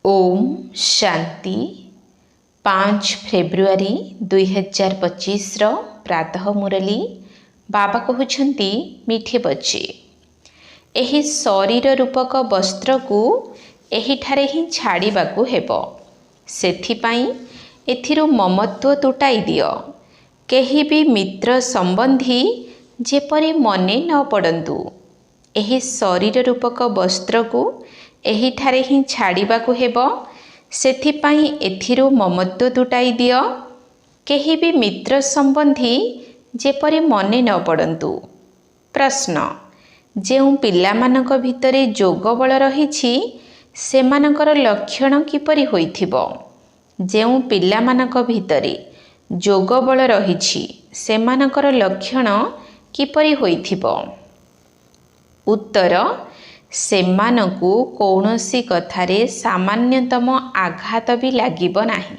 Om Shanti 5 February 2025 प्रातः मुरली बाबा कहते मीठे बच्चे एही शरीर रूपक वस्त्र को एहिठारे ही छाड़िबाकू हेबो। सेथिपाई एथिरु ममत्व तुटाई दियो। केही भी मित्र संबंधी जेपरि मने न पड़ंतु। एही शरीर रूपक वस्त्र को एहिठारे ही छाड़िबाकू हेबो। सेथिपाई एथिरु ममत्व तुटाई दियो। केही भी मित्र संबंधी जेपरि मने न पड़ंतु। प्रश्न जेउ पिलामानक भितरे जोग बल रहिछि सेमानकर लक्षण किपरि होइथिबो? जेउ पिलामानक भितरे जोग बल रहिछि सेमानकर लक्षण किपरि होइथिबो? उत्तर सेमानकु कौनसी कथारे सामान्यतम आघात भी लागिबो नाही।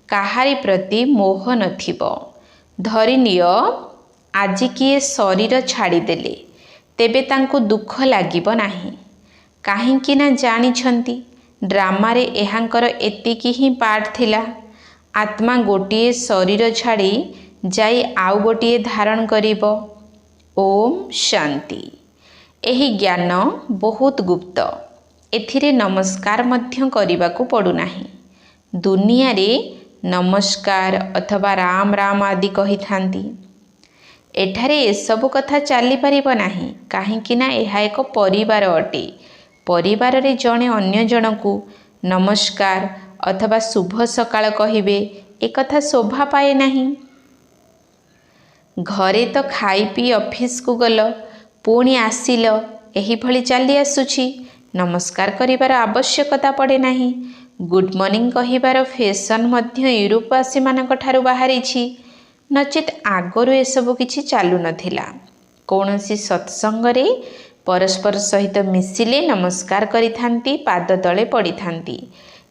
काहारी प्रति मोह नथिबो। धरिनियो आज किए शरीर छाड़ीदेले तेबे तांको दुख लागिबो नाही। काहींकि ना जानिछंती ड्रामारे एहांकर एतिकी ही पार्ट थिला। आत्मा गोटिए शरीर छाड़ी जाई आउ गोटिए धारण करिबो। ओम शांति। एही ज्ञान बहुत गुप्त। एथिरे नमस्कार मध्य करिबाकू पड़ू नाही। दुनिया रे नमस्कार अथवा राम राम आदि कहि थांती। एठारे एसबु कथा चली पारिबो नाही। काहींकि ना एहा एक परिवार अटे। परिवार रे जणे अन्य जनकू नमस्कार अथवा शुभ सकाळ कहिबे ए कथा शोभा पाए नाही। घरे तो खाई पी ऑफिस को गल पुणी आसिल एही भली चली आसुछि। नमस्कार करिबार आवश्यकता पड़े नाही। गुड मॉर्निंग कहिबार फैशन मध्य यूरोपवासी मानक ठारू बाहरिछि। नचेत आगरु एसबु किछि चालू नथिला। कौनसी सत्संग रे परस्पर सहित मिसिले नमस्कार करिथांती पाद तले पड़ी थांती।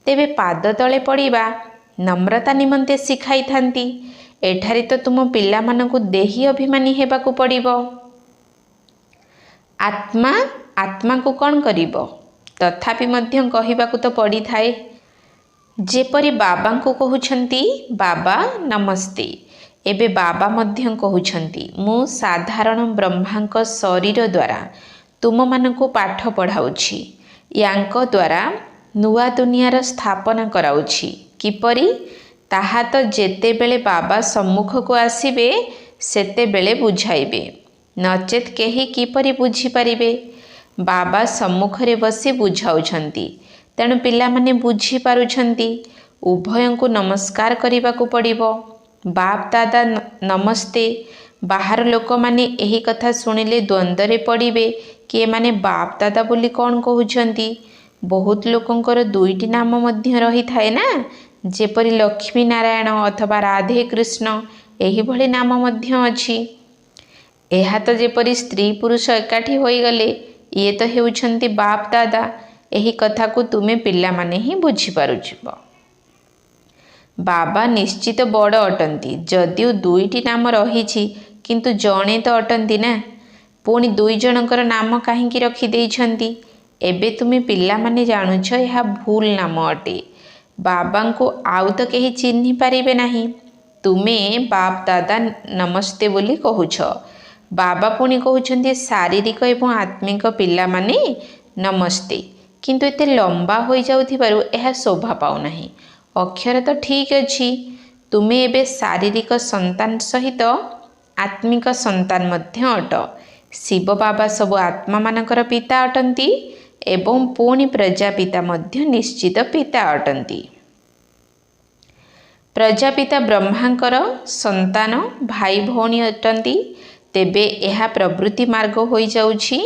तेबे पाद तले पड़िबा नम्रता निमंते सिखाई थांती। एठारे तो तुम पिला मानकु देही अभिमानी हेबाकू पड़िबो। आत्मा आत्मा को कौन करिबो? तथापि मध्य कहिबाकू तो पड़ी थाए। जेपरि बाबा को कहउछंती बाबा नमस्ते। एबे बाबा मध्य कहउछंती मु साधारण ब्रह्मांक शरीर द्वारा तुम मानकु पाठ पढ़ाउछि। यांको द्वारा नुआ दुनियार स्थापना कराउछि। किपरि? ताहा तो जेते बेले बाबा सम्मुख को आसीबे सेते बेले बुझाइबे। नचेत केही किपरि बुझी पारिबे? बाबा सम्मुख रे बसी बुझाउछंती। तेणु पिला माने बुझी पारुछंती। उभयंकु नमस्कार करिबाकू पड़िबो। बाप दादा नमस्ते। बाहर लोक माने एही कथा सुनिले द्वंद्वरे पड़िबे कि एमाने बाप दादा बोली कौन कहउछंती। बहुत लोकंकर दुईटी नाम मध्य रही थाए ना। जेपरि लक्ष्मी नारायण अथवा राधे कृष्ण एही भली नाम मध्य अछि। एहा तो जेपरि स्त्री पुरुष एकाठी होई गले ये तो हेउछंती बाप दादा। एही कथा को तुमे पिला माने ही बुझी पारुछिबो। बाबा निश्चित बड़ अटंती। जदिও दुईटी नाम रहिछि किंतु जणे तो अटंती ना। पुणी दुई जनकर नाम काहींकि रखि देइछंती। एबे तुमे पिला माने जानुछ एहा भूल नाम अटे। बाबा को आउ तो केही चिन्हि पारिबे नाही। तुमे बाप दादा नमस्ते बोली कहूछ। बाबा पुणी कहउछंती शारीरिक एवं आत्मिक पिला माने नमस्ते। किंतु एते लंबा होई जाउथिबारु एहा शोभा पाउ नाही। अक्षर तो ठीक अछि। तुमे एबे शारीरिक संतान सहित आत्मिक संतान मध्य अट। शिव बाबा सब आत्मा मानकर पिता अटंती एवं पुणी प्रजापिता मध्य निश्चित पिता अटंती। प्रजापिता ब्रह्मांकर संतान भाई भौणी अटंती। तेबे एहा प्रवृत्ति मार्ग होई जाउछि।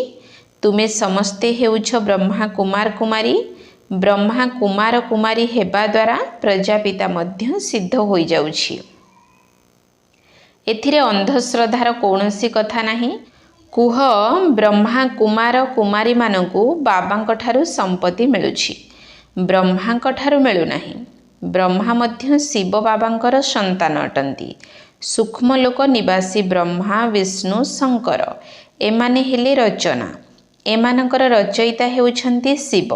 तुमे समस्ते हेउछ ब्रह्मा कुमार कुमारी। ब्रह्मा कुमार कुमारी हेबा द्वारा प्रजापिता मध्य सिद्ध होई जाउछि। एथिरे अंधश्रद्धार कौनसी कथा नाही। कुह ब्रह्मा कुमार कुमारी मानकु बाबांक ठारू संपत्ति मिलुछि। ब्रह्मांक ठारू मिलु नाही। ब्रह्मा मध्य शिव बाबांकर संतान अटंती। सूक्ष्म लोक निवासी ब्रह्मा विष्णु शंकर एमाने हेले रचना। एमानकर रचयिता हेउछंती शिव।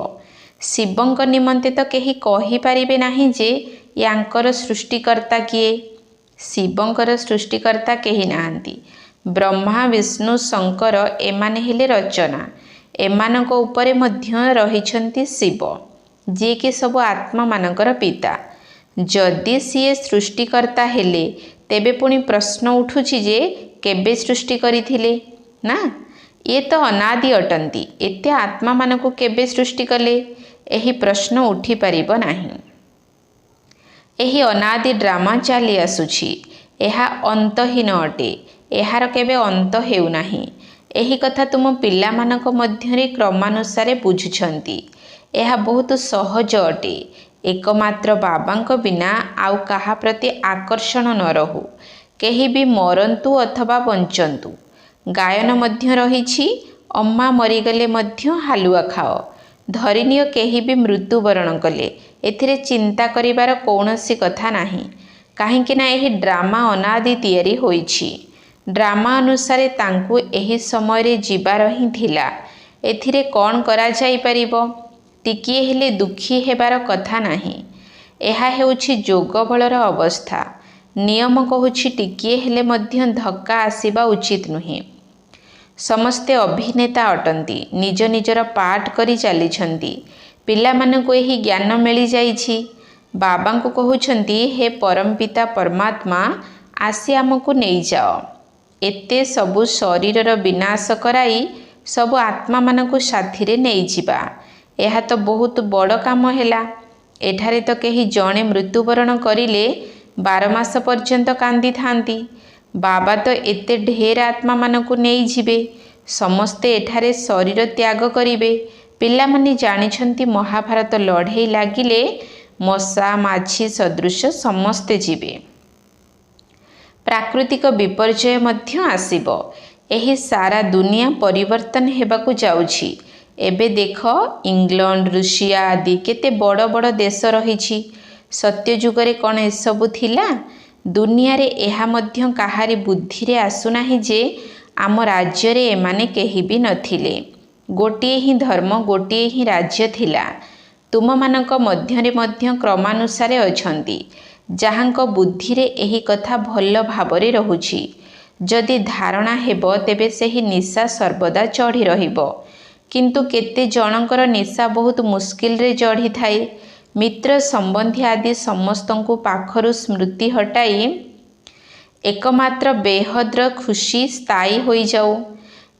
ଶିବଙ୍କ ନିମନ୍ତେ ତ କେହି କହିପାରିବେ ନାହିଁ ଯେ ୟାଙ୍କର ସୃଷ୍ଟିକର୍ତ୍ତା କିଏ। ଶିବଙ୍କର ସୃଷ୍ଟିକର୍ତ୍ତା କେହି ନାହାନ୍ତି। ବ୍ରହ୍ମା, ବିଷ୍ଣୁ, ଶଙ୍କର ଏମାନେ ହେଲେ ରଚନା। ଏମାନଙ୍କ ଉପରେ ମଧ୍ୟ ରହିଛନ୍ତି ଶିବ, ଯିଏକି ସବୁ ଆତ୍ମାମାନଙ୍କର ପିତା। ଯଦି ସିଏ ସୃଷ୍ଟିକର୍ତ୍ତା ହେଲେ ତେବେ ପୁଣି ପ୍ରଶ୍ନ ଉଠୁଛି ଯେ କେବେ ସୃଷ୍ଟି କରିଥିଲେ? ନା, ଇଏ ତ ଅନାଦି ଅଟନ୍ତି। ଏତେ ଆତ୍ମାମାନଙ୍କୁ କେବେ ସୃଷ୍ଟି କଲେ? ଏହି ପ୍ରଶ୍ନ ଉଠିପାରିବ ନାହିଁ। ଏହି ଅନାଦି ଡ୍ରାମା ଚାଲି ଆସୁଛି। ଏହା ଅନ୍ତହୀନ ଅଟେ। ଏହାର କେବେ ଅନ୍ତ ହେଉନାହିଁ। ଏହି କଥା ତୁମ ପିଲାମାନଙ୍କ ମଧ୍ୟରେ କ୍ରମାନୁସାରେ ବୁଝୁଛନ୍ତି। ଏହା ବହୁତ ସହଜ ଅଟେ। ଏକମାତ୍ର ବାବାଙ୍କ ବିନା ଆଉ କାହା ପ୍ରତି ଆକର୍ଷଣ ନ ରହୁ। କେହି ବି ମରନ୍ତୁ ଅଥବା ବଞ୍ଚନ୍ତୁ। ଗାୟନ ମଧ୍ୟ ରହିଛି, ଅମ୍ମା ମରିଗଲେ ମଧ୍ୟ ହାଲୁଆ ଖାଅ। ଧରିନିଅ କେହି ବି ମୃତ୍ୟୁବରଣ କଲେ, ଏଥିରେ ଚିନ୍ତା କରିବାର କୌଣସି କଥା ନାହିଁ। କାହିଁକି ନା ଏହି ଡ୍ରାମା ଅନାଦି ତିଆରି ହୋଇଛି। ଡ୍ରାମା ଅନୁସାରେ ତାଙ୍କୁ ଏହି ସମୟରେ ଯିବାର ହିଁ ଥିଲା। ଏଥିରେ କ'ଣ କରାଯାଇପାରିବ? ଟିକିଏ ହେଲେ ଦୁଃଖୀ ହେବାର କଥା ନାହିଁ। ଏହା ହେଉଛି ଯୋଗବଳର ଅବସ୍ଥା। ନିୟମ କହୁଛି ଟିକିଏ ହେଲେ ମଧ୍ୟ ଧକ୍କା ଆସିବା ଉଚିତ ନୁହେଁ। ସମସ୍ତେ ଅଭିନେତା ଅଟନ୍ତି। ନିଜ ନିଜର ପାର୍ଟ କରି ଚାଲିଛନ୍ତି। ପିଲାମାନଙ୍କୁ ଏହି ଜ୍ଞାନ ମିଳିଯାଇଛି। ବାବାଙ୍କୁ କହୁଛନ୍ତି, ହେ ପରମପିତା ପରମାତ୍ମା, ଆସି ଆମକୁ ନେଇଯାଅ। ଏତେ ସବୁ ଶରୀରର ବିନାଶ କରାଇ ସବୁ ଆତ୍ମାମାନଙ୍କୁ ସାଥିରେ ନେଇଯିବା, ଏହା ତ ବହୁତ ବଡ଼ କାମ ହେଲା। ଏଠାରେ ତ କେହି ଜଣେ ମୃତ୍ୟୁବରଣ କରିଲେ 12 ମାସ ପର୍ଯ୍ୟନ୍ତ କାନ୍ଦିଥାନ୍ତି। ବାବା ତ ଏତେ ଢେର ଆତ୍ମାମାନଙ୍କୁ ନେଇଯିବେ। ସମସ୍ତେ ଏଠାରେ ଶରୀର ତ୍ୟାଗ କରିବେ। ପିଲାମାନେ ଜାଣିଛନ୍ତି ମହାଭାରତ ଲଢ଼େଇ ଲାଗିଲେ ମଶା ମାଛି ସଦୃଶ ସମସ୍ତେ ଯିବେ। ପ୍ରାକୃତିକ ବିପର୍ଯ୍ୟୟ ମଧ୍ୟ ଆସିବ। ଏହି ସାରା ଦୁନିଆ ପରିବର୍ତ୍ତନ ହେବାକୁ ଯାଉଛି। ଏବେ ଦେଖ, ଇଂଲଣ୍ଡ, ରୁଷିଆ ଆଦି କେତେ ବଡ଼ ବଡ଼ ଦେଶ ରହିଛି। ସତ୍ୟଯୁଗରେ କ'ଣ ଏସବୁ ଥିଲା? ଦୁନିଆରେ ଏହା ମଧ୍ୟ କାହାରି ବୁଦ୍ଧିରେ ଆସୁନାହିଁ ଯେ ଆମ ରାଜ୍ୟରେ ଏମାନେ କେହି ବି ନଥିଲେ। ଗୋଟିଏ ହିଁ ଧର୍ମ, ଗୋଟିଏ ହିଁ ରାଜ୍ୟ ଥିଲା। ତୁମମାନଙ୍କ ମଧ୍ୟରେ ମଧ୍ୟ କ୍ରମାନୁସାରେ ଅଛନ୍ତି, ଯାହାଙ୍କ ବୁଦ୍ଧିରେ ଏହି କଥା ଭଲ ଭାବରେ ରହୁଛି। ଯଦି ଧାରଣା ହେବ ତେବେ ସେହି ନିଶା ସର୍ବଦା ଚଢ଼ି ରହିବ। କିନ୍ତୁ କେତେ ଜଣଙ୍କର ନିଶା ବହୁତ ମୁସ୍କିଲରେ ଚଢ଼ିଥାଏ। ମିତ୍ର ସମ୍ବନ୍ଧୀ ଆଦି ସମସ୍ତଙ୍କୁ ପାଖରୁ ସ୍ମୃତି ହଟାଇ ଏକମାତ୍ର ବେହଦ୍ର ଖୁସି ସ୍ଥାୟୀ ହୋଇଯାଉ।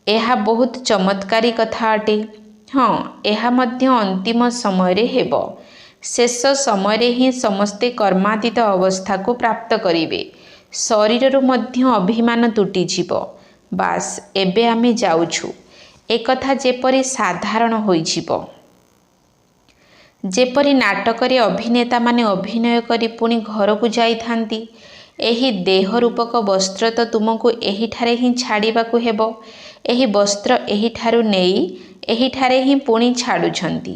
ଏହା ବହୁତ ଚମତ୍କାରୀ କଥା ଅଟେ। ହଁ, ଏହା ମଧ୍ୟ ଅନ୍ତିମ ସମୟରେ ହେବ। ଶେଷ ସମୟରେ ହିଁ ସମସ୍ତେ କର୍ମାତୀତ ଅବସ୍ଥାକୁ ପ୍ରାପ୍ତ କରିବେ। ଶରୀରରୁ ମଧ୍ୟ ଅଭିମାନ ତୁଟିଯିବ। ବାସ୍, ଏବେ ଆମେ ଯାଉଛୁ। ଏକଥା ଯେପରି ସାଧାରଣ ହୋଇଯିବ। ଯେପରି ନାଟକରେ ଅଭିନେତାମାନେ ଅଭିନୟ କରି ପୁଣି ଘରକୁ ଯାଇଥାନ୍ତି। ଏହି ଦେହ ରୂପକ ବସ୍ତ୍ର ତ ତୁମକୁ ଏହିଠାରେ ହିଁ ଛାଡ଼ିବାକୁ ହେବ। ଏହି ବସ୍ତ୍ର ଏହିଠାରୁ ନେଇ ଏହିଠାରେ ହିଁ ପୁଣି ଛାଡ଼ୁଛନ୍ତି।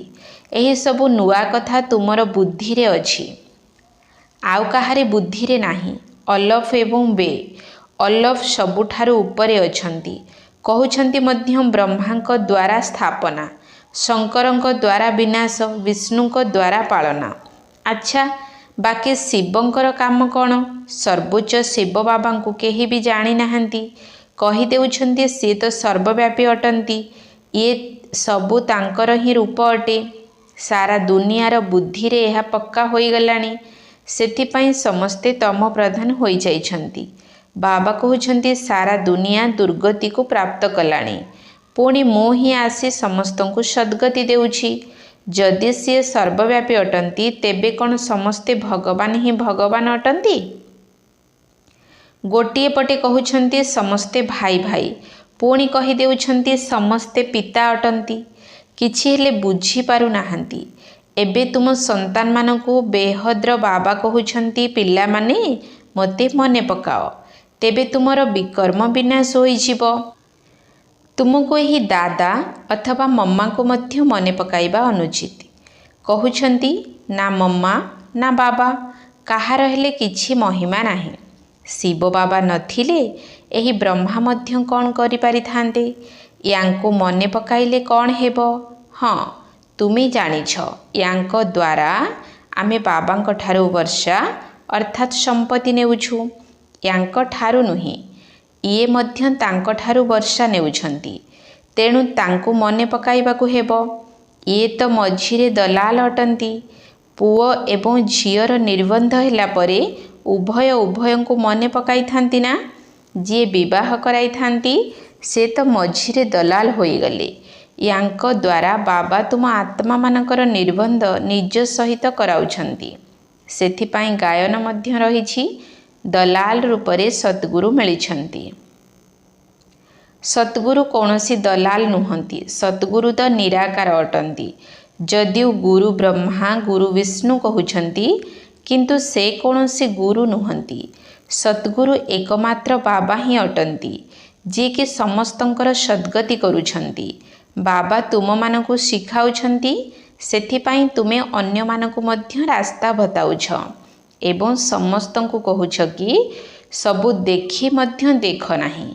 ଏହିସବୁ ନୂଆ କଥା ତୁମର ବୁଦ୍ଧିରେ ଅଛି, ଆଉ କାହାରି ବୁଦ୍ଧିରେ ନାହିଁ। ଅଲଫ ଏବଂ ବେ। ଅଲଫ ସବୁଠାରୁ ଉପରେ ଅଛନ୍ତି। କହୁଛନ୍ତି ମଧ୍ୟ ବ୍ରହ୍ମାଙ୍କ ଦ୍ୱାରା ସ୍ଥାପନା, ଶଙ୍କରଙ୍କ ଦ୍ୱାରା ବିନାଶ, ବିଷ୍ଣୁଙ୍କ ଦ୍ୱାରା ପାଳନା। ଆଚ୍ଛା, ବାକି ଶିବଙ୍କର କାମ କ'ଣ? ସର୍ବୋଚ୍ଚ ଶିବ ବାବାଙ୍କୁ କେହି ବି ଜାଣିନାହାନ୍ତି। କହିଦେଉଛନ୍ତି ସିଏ ତ ସର୍ବବ୍ୟାପୀ ଅଟନ୍ତି। ଇଏ ସବୁ ତାଙ୍କର ହିଁ ରୂପ ଅଟେ। ସାରା ଦୁନିଆର ବୁଦ୍ଧିରେ ଏହା ପକ୍କା ହୋଇଗଲାଣି। ସେଥିପାଇଁ ସମସ୍ତେ ତମ ପ୍ରଧାନ ହୋଇଯାଇଛନ୍ତି। ବାବା କହୁଛନ୍ତି ସାରା ଦୁନିଆ ଦୁର୍ଗତିକୁ ପ୍ରାପ୍ତ କଲାଣି। ପୁଣି ମୁଁ ହିଁ ଆସି ସମସ୍ତଙ୍କୁ ସଦ୍ଗତି ଦେଉଛି। ଯଦି ସିଏ ସର୍ବବ୍ୟାପୀ ଅଟନ୍ତି ତେବେ କ'ଣ ସମସ୍ତେ ଭଗବାନ ହିଁ ଭଗବାନ ଅଟନ୍ତି? ଗୋଟିଏ ପଟେ କହୁଛନ୍ତି ସମସ୍ତେ ଭାଇ ଭାଇ, ପୁଣି କହିଦେଉଛନ୍ତି ସମସ୍ତେ ପିତା ଅଟନ୍ତି। କିଛି ହେଲେ ବୁଝିପାରୁନାହାନ୍ତି। ଏବେ ତୁମ ସନ୍ତାନମାନଙ୍କୁ ବେହଦ୍ର ବାବା କହୁଛନ୍ତି, ପିଲାମାନେ ମୋତେ ମନେ ପକାଅ, ତେବେ ତୁମର ବିକର୍ମ ବିନାଶ ହୋଇଯିବ। ତୁମକୁ ଏହି ଦାଦା ଅଥବା ମମ୍ମାଙ୍କୁ ମଧ୍ୟ ମନେ ପକାଇବା ଅନୁଚିତ। କହୁଛନ୍ତି ନା ମମ୍ମା ନା ବାବା, କାହାର ହେଲେ କିଛି ମହିମା ନାହିଁ। ଶିବ ବାବା ନଥିଲେ ଏହି ବ୍ରହ୍ମା ମଧ୍ୟ କ'ଣ କରିପାରିଥାନ୍ତେ? ୟାଙ୍କୁ ମନେ ପକାଇଲେ କ'ଣ ହେବ? ହଁ, तुमे जानिछ यांक द्वारा आमे बाबांक ठारू वर्षा अर्थात संपत्ति नेउछु। यांक ठारू नुहे, ये मध्य तांक ठारू वर्षा नेउछंती, तेणु तांकु मने पकाइबाकु हेबो। ये तो मझिरे दलाल अटंती। पुओ एवं झियर निर्बंध ହେଲା ପରେ उभय उभयंकु मने पकाई थांती ना। जे विवाह कराई थांती से तो मझिरे दलाल होई गले। यांक द्वारा बाबा तुम आत्मा मानकर निर्बंध निज सहित कराउछंती। सेथिपाई गायन मध्य रहिछि, दलाल रूपरे सद्गुरु मिलिछंती। सद्गुरु कौनसी दलाल नुहंती, सद्गुरु तो निराकार अटंती। जदिव गुरु ब्रह्मा गुरु विष्णु कहउछंती, किंतु से कौनसी गुरु नुहंती। सद्गुरु एकमात्र बाबा ही अटंती, जे कि समस्तंकर सद्गति करुछंती। बाबा तुम मानकु शिखाउछंती, सेथिपाई तुमे अन्य मानकु मध्य रास्ता बताउछ एवं समस्तंकु कहउछ कि सबु देखि मध्य देख नाही।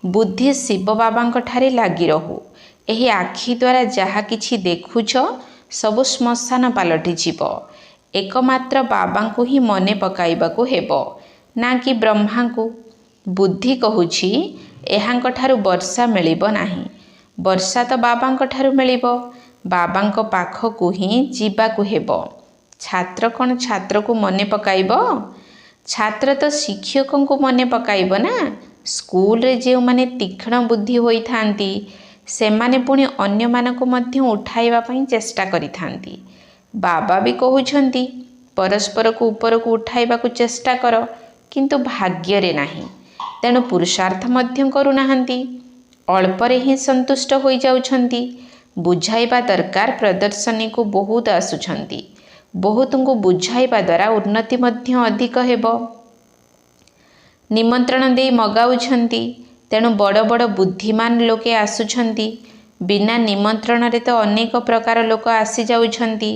बुद्धि शिव बाबांक ठारे लागी रहू। एही आखि द्वारा जहा किछि देखुछ सबु श्मशान पालटि जीव। एकमात्र बाबांकु ही मने पकाइबाकु हेबो, ना कि ब्रह्मांकु। बुद्धि कहूछि एहांक ठारू वर्षा मिलिबो नाही। वर्षा तो बाबांक ठारू मिलिबो, बाबांक पाखकु ही जीवाकु हेबो। छात्र कौन छात्र को मने पकाइबो? छात्र तो शिक्षकंकु मने पकाइबो ना। स्कूल रे जे माने तीक्ष्ण बुद्धि होई थांती, से माने पुणी अन्य मानकु मध्य उठाइबा पई चेष्टा करि थांती। बाबा भी कहउछंती परस्पर को ऊपर को उठाइबा को चेष्टा कर, किंतु भाग्य रे नाही। तेणु पुरुषार्थ मध्य करू नाहंती, अल्परे ही संतुष्ट होई जाउछंती। बुझाइबा दरकार। प्रदर्शनी को बहुत आसुछंती, बहुत को बुझाइबा द्वारा उन्नति मध्य अधिक हेबो। निमंत्रण दे मगाउछंती, तेणु बड़ बड़ बुद्धिमान लोके आसुछंती। बिना निमंत्रण रे तो अनेक प्रकार लोक आसी जाउछंती।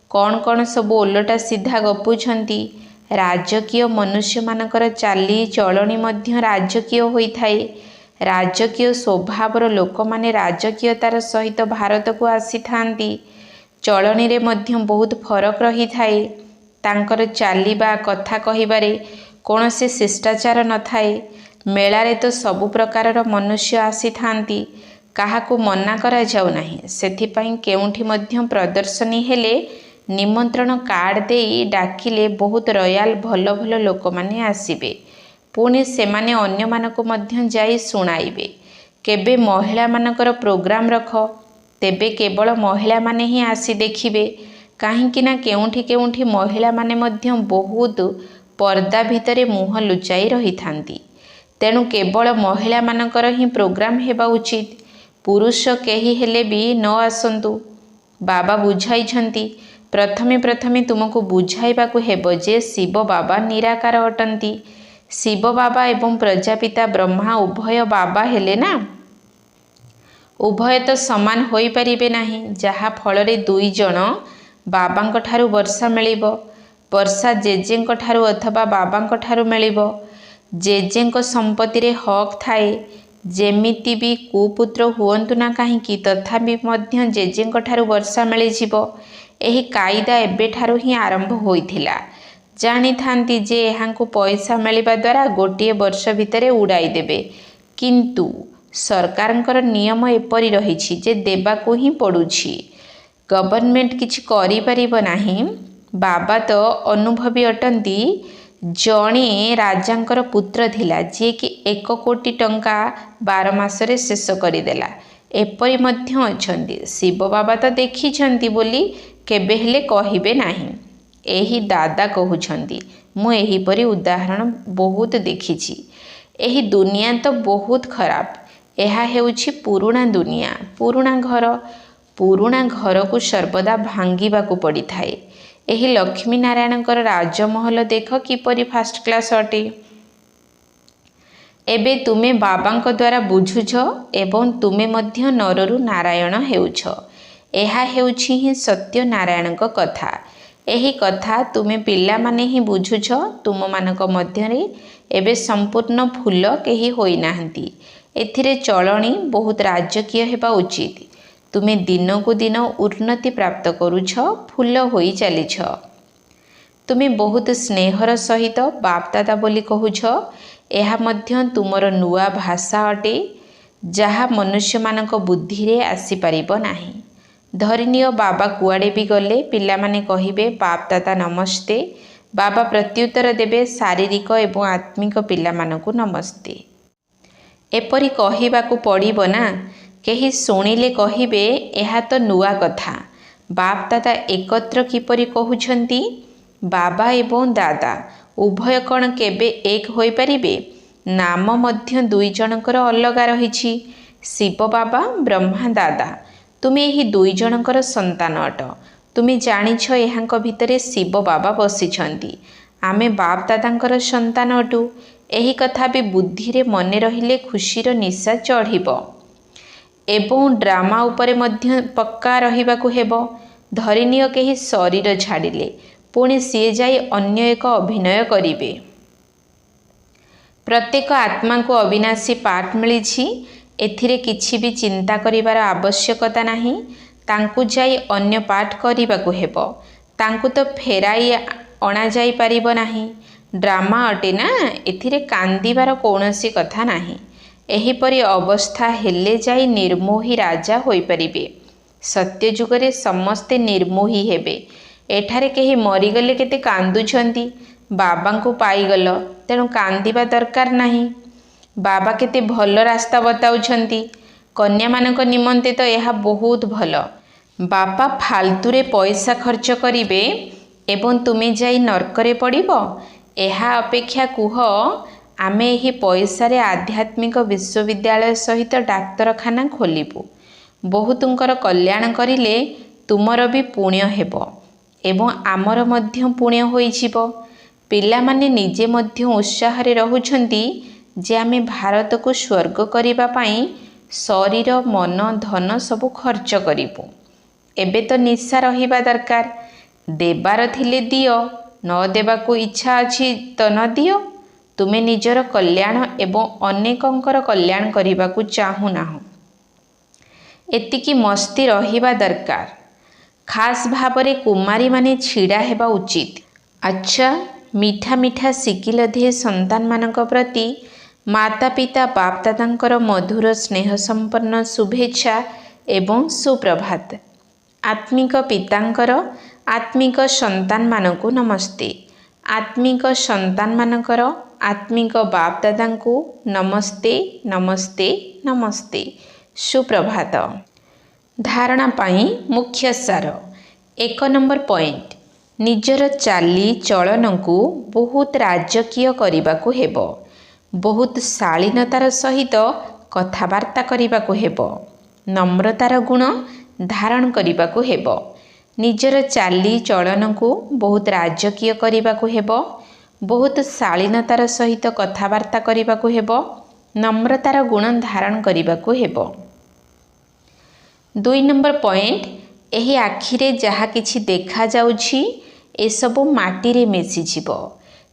कौन कौन सब ओलटा सीधा गपुछंती। राजकीय मनुष्य मानकर चाली चलणी मध्य राजकीय होई थाए। राजकीय स्वभावर लोक माने राजकीयतार सहित भारत को आसी थांती। चलणी रे मध्य बहुत फरक रही थाए। तांकर चालीबा कथा कहिबारे कौनसी शिष्टाचार न थाए। मेलारे तो सबु प्रकारर मनुष्य आसी थांती, काहाकु मना करा जाउ नाही। सेथिपाई केउंठी मध्य प्रदर्शनी हेले निमंत्रण कार्ड देई डाकिले बहुत रयाल भल भल लोक माने आसीबे। पुणी सेमाने अन्य मानकु मध्य जाई सुनाइबे। केबे महिला मानकर प्रोग्राम रख, तेबे केवल महिला माने ही आसी देखिबे। काहींकि ना केउंठी केउंठी महिला माने मध्य बहुत पर्दा भितरे मुह लुचाई रही थांती। तेणु केवल महिला मानकर ही प्रोग्राम हेबा उचित। पुरुष केही हेले भी न आसंतु। बाबा बुझाइछंती, प्रथमे प्रथमे तुमको बुझाइबाकु हेबो जे शिव बाबा निराकार अटंती। शिव बाबा एवं प्रजापिता ब्रह्मा उभय बाबा हेले ना। उभय तो समान होई परिबे नाही, जहा फलरे दुई जण बाबांक ठारू वर्षा मिलिबो। वर्षा जेजेंक ठारू अथवा बाबांक ठारू मिलिबो। जेजेंक संपत्ति रे हक थाए। जेमिति भी कुपुत्र हुअंतु ना काहींकि, तथापि मध्य जेजेंक ठारू वर्षा मिलि जिवो। एही कायदा एबे ठारू ही आरंभ होइथिला। जानी थांती जे एहांकु पैसा मिलिबा द्वारा गोटिए वर्ष भितरे उड़ाई देबे, किंतु सरकारंकर नियम एपरि रहिछि जे देबाकु ही पड़ुछि। गवर्नमेंट किछि करि परिबो नाही। बाबा तो अनुभवी अटंती। जणे राजांकर पुत्र थिला, जे कि 1 कोटी टंका 12 मासरे शेष करिदेला। एपरि मध्य अछंती। शिव बाबा तो देखिछंती बोली केबे हेले कहिबे नाही। एही दादा कहउछंती, मु एहीपरि उदाहरण बहुत देखिछि। एही दुनिया तो बहुत खराब। एहा हेउछि पुरुणा दुनिया, पुरुणा घर। पुरुणा घर को सर्वदा भांगिबाकु पड़ी थाए। एही लक्ष्मी नारायणकर राजमहल देख किपरि फास्ट क्लास अटे। एबे तुमे बाबांक द्वारा बुझुछ एवं तुमे मध्य नररु नारायण हेउछ। एहा हेउछि ही सत्य नारायणक कथा। एही कथा तुमे पिला माने ही बुझुछ। तुम मानक मध्यरे एबे संपूर्ण फूल केही होई नाहंती। एथिरे चलणी बहुत राजकीय हेबा उचित। तुमे दिन को दिन उन्नति प्राप्त करुछ, फूल होई चलीछ। तुमे बहुत स्नेहर सहित बाप दादा बोली कहूछ। यह मध्य तुमर नुआ भाषा अटे जहा मनुष्य मानक बुद्धि रे आसी परिबो नाही। धरिनियो बाबा कुआडे भी गले पिला माने कहिबे बाप दादा नमस्ते। बाबा प्रत्युत्तर देबे शारीरिक एवं आत्मिक पिला मानकु नमस्ते। एपरी कहिबाकु पड़िबो ना। केही शुणिले कहिबे एहा तो नुआ कथा। बाप दादा एकत्र किपरि कहुछंती। बाबा एवं दादा उभय कण केबे एक होई परिबे। नाम मध्य दुई जनकर अलगा रहिछि। शिव बाबा ब्रह्मा दादा तुमे एही दुई जनकर संतान अट। तुमे जानिछ एहांक भितरे शिव बाबा बसिछंती। आमे बाप दादांकर संतान अटु। एही कथा भी बुद्धि रे मने रहिले खुशीर निशा चढ़िब। एवं ड्रामा उपरे मध्य पक्का रहिबाकु हेबो। धरिनियो केही शरीर छाडिले पुणी सिए जाई अन्य एक अभिनय करिवे। प्रत्येक आत्मा को अविनाशी पाठ मिलिछि। एथिरे किछि भी चिंता करिवार आवश्यकता नाही। तांकु जाई अन्य पाठ करिबाकु हेबो। तांकु तो फेराई अणा जाई परिबो नाही। ड्रामा अटे ना, एथिरे कांदिबार कौनसी कथा नाही। एहीपरि अवस्था हेले जाई निर्मोही राजा होई परिबे। सत्य जुगरे समस्ते निर्मोही हेबे। एठारे केही मरिगले केते कांदुछंती। बाबांकु पाईगल तेणु कांदिबा दरकार नाही। बाबा केते भल रास्ता बताउछंती। कन्या मानक निमंते तो यह बहुत भल। बापा फालतुरे पैसा खर्च करिवे एवं तुमे जाई नरकरे पड़िबो। एहा अपेक्षा कुह आमे एही पैसा रे आध्यात्मिक विश्वविद्यालय सहित डाक्तरखाना खोलिबु। बहुतुंकर कल्याण करिले तुमर भी पुण्य हेबो एवं आमर मध्य पुण्य होई जिवो। पिला माने निजे मध्य उत्साह रे रहुछंती जे आमे भारत को स्वर्ग करिबा पई शरीर मन धन सबु खर्च करिबु। एबे तो निशा रहिबा दरकार। देबार थिले दियो, न देबाकू इच्छा अछि तो न दियो। तुमे निजर कल्याण एवं अनेकंकर कल्याण करिबाकू चाहू नाहो। एतिकी मस्ती रहिबा दरकार। खास भावरे कुमारी माने छिड़ा हेबा उचित। अच्छा मीठा मीठा सिकिल धे संतान मानक प्रति माता पिता बाप दादांकर मधुर स्नेह संपन्न शुभेच्छा एवं सुप्रभात। आत्मिक पितांकर आत्मिक संतान मानकु नमस्ते। आत्मिक संतान मानकर आत्मिक बाप दादांकु नमस्ते नमस्ते नमस्ते सुप्रभात। धारणा पाई मुख्य सार। 1 नंबर पॉइंट निजर चाली चलन को बहुत राजकीय करबाकू हेबो। बहुत शालीनतार सहित कथाबार्ता करबाकू हेबो। नम्रतार गुण धारण करबाकू हेबो। निजर चाली चलन को बहुत राजकीय करबाकू हेबो। बहुत शालीनतार सहित कथाबार्ता करबाकू हेबो। नम्रतार गुण धारण करबाकू हेबो। 2 नंबर पॉइंट एही आखिरे जहा किछि देखा जाउछि ए सबु माटी रे मिसि जिवो।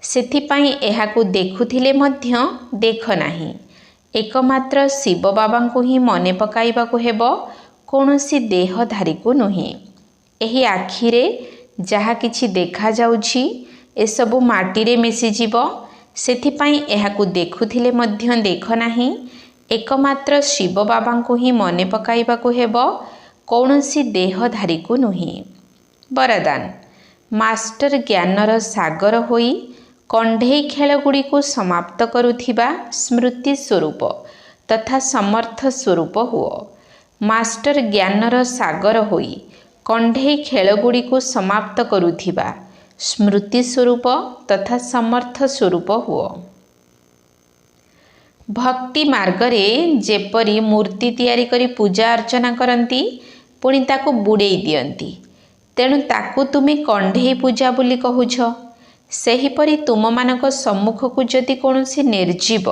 सेथिपाई एहाकू देखुथिले मध्य देख नाही। एकमात्र शिव बाबांकु ही मने पकाइबाकू हेबो, कोनोसी देहधारी को नुही। एही आखिरे जहा किछि देखा जाउछि ए सबु माटी रे मिसि जिवो। सेथिपाई एहाकू देखुथिले मध्य देख नाही। एकमात्र शिव बाबांकु ही मने पकाइबाकू हेबो, कोनोसी देहधारी को नुही। वरदान मास्टर ज्ञानर सागर होई कंढेई खेल गुड़ी को समाप्त करुथिबा स्मृति स्वरूप तथा समर्थ स्वरूप हुओ। मास्टर ज्ञानर सागर होई कंढेई खेल गुड़ी को समाप्त करुथिबा स्मृति स्वरूप तथा समर्थ स्वरूप हुओ। भक्ति मार्गरे जेपरी मूर्ति तैयारी करी पूजा अर्चना करती पुणी ताकू बुड़ेई दियंती, तेणु ताकू तुमे कंढेई पूजा बोली कहूछ। सेहीपरि तुम मानक सम्मुख को जदि कौनसी निर्जीव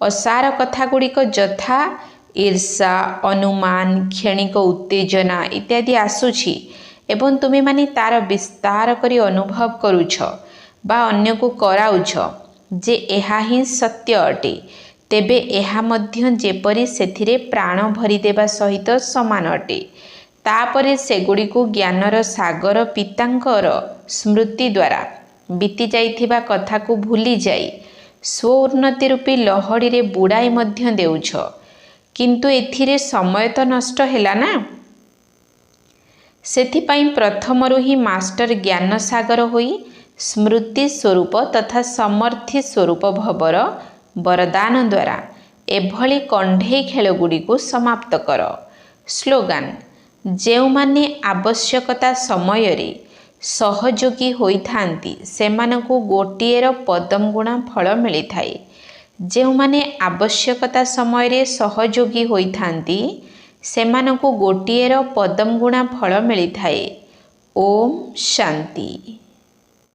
असार कथा गुड़िक यथा ईर्षा अनुमान क्षणिक उत्तेजना इत्यादि आसुछि एवं तुमे माने तार विस्तार करी अनुभव करुछ बा अन्य को कराउछ जे एहा ही सत्य अटे, तेबे एहा मध्य जेपरि सेथिरे प्राण भरी देबा सहित समान अटे। तापरे सेगुड़िकु ज्ञानर सागर पितांकर स्मृति द्वारा बीती जाइथिबा कथा को भूली जाई स्व उन्नति रूपी लहड़ी रे बुड़ाई मध्य देउछ, किंतु एथिरे समय तो नष्ट हैला ना। सेथिपाई प्रथमरु ही मास्टर ज्ञान सागर होई स्मृति स्वरूप तथा समर्थी स्वरूप भवर वरदान द्वारा एभली कंढे खेलगुड़ी को समाप्त कर। स्लोगान जेउ माने आवश्यकता समय रे सहयोगी होइथांती सेमानकु गोटिएर पदम गुणा फल मिली थाए। जेउ माने आवश्यकता समय रे सहयोगी होइथांती सेमानकु गोटिएर पदम गुणा फल मिली थाए। ओम शांति।